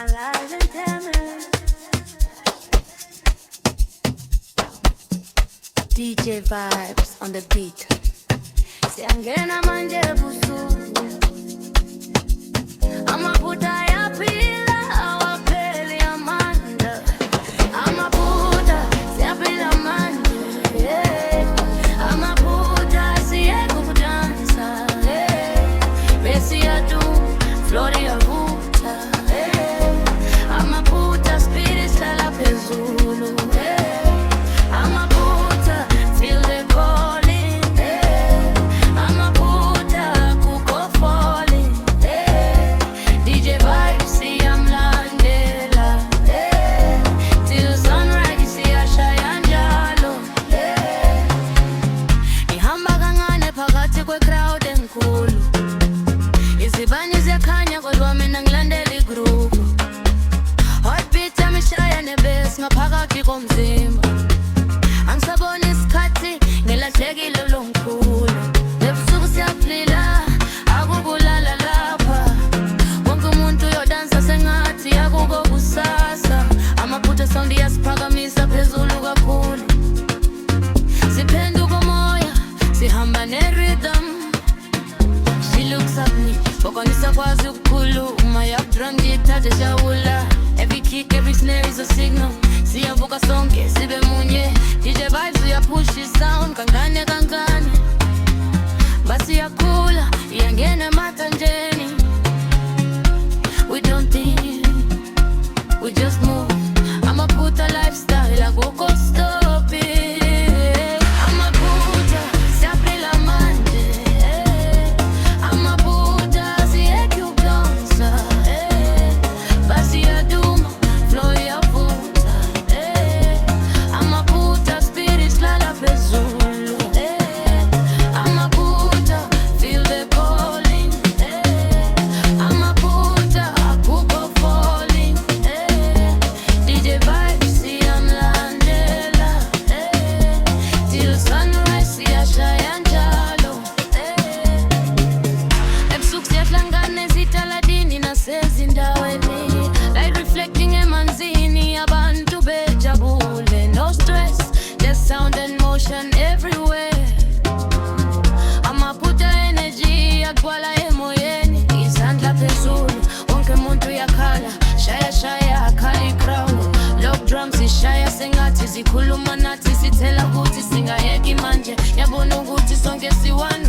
alive and damaged. DJ vibes on the beat. Siangena manje busuku. Amaputa ya pila awapeli amanda. Amaputa siapila manje. Yeah. Amaputa siye kudansa. Yeah. Besi ya tu, flori ya vuta. Yeah. Amaputa spirits la pezulu. Yeah. Amaputa feel the calling. Yeah. Amaputa kuko falling. Yeah. DJ vibes see I'm landela. Yeah. Till sunrise see ashaya njalo. Yeah. Ihamba kancane phakathi kwe crowd enkulu. Izibani ziyakhanya kodwa mina ngilandela igroup. Heartbeat yami ishaya nebase ngaphakathi komzimba. Angisaboni isikhathi ngilahlekile lo mkhulu. Ebusuku siyaphila akubulala lapha. Wonke umuntu uyodansa sengathi akuko kusasa. Amaphutha sound iyasiphakamisa phezulu kakhulu. Siphenduka umoya sihamba ne-rhythm. She looks at me, bokonisa kwazi ukukhuluma. Yakudrunk ngiyithathe shawula. Every kick, every snare is a signal. Siyavuka sonke sibe munye. DJ vibes uyapush sound kancane kancane. Basi yakhula iyangena mathanjeni. We don't think, we just move. Amaphutha lifestyle akukho stop it. Amaphutha siyaphila manje. Amaphutha siyekhe ukudonsa. Basi yaduma, flow yavuta. Amaphutha spirits lala phezulu. Amaphutha feel the calling. Amaphutha akukho falling. DJ vibes siyamlandela. Till sunrise siyashaya njalo. Ebusuku siyahlangana ezitaladini nasezindaweni. Light reflecting emanzini abantu bejabule. No stress, just sound and motion everywhere. Amaphutha energy yagcwala emoyeni. Izandla phezulu, wonke umuntu uyakhala. Shaya shaya akhala i-crowd. Lock drums ishaya sengathi zikhuluma nathi. Sithela ukuthi singayeki manje. Yabona ukuthi sonke siwana.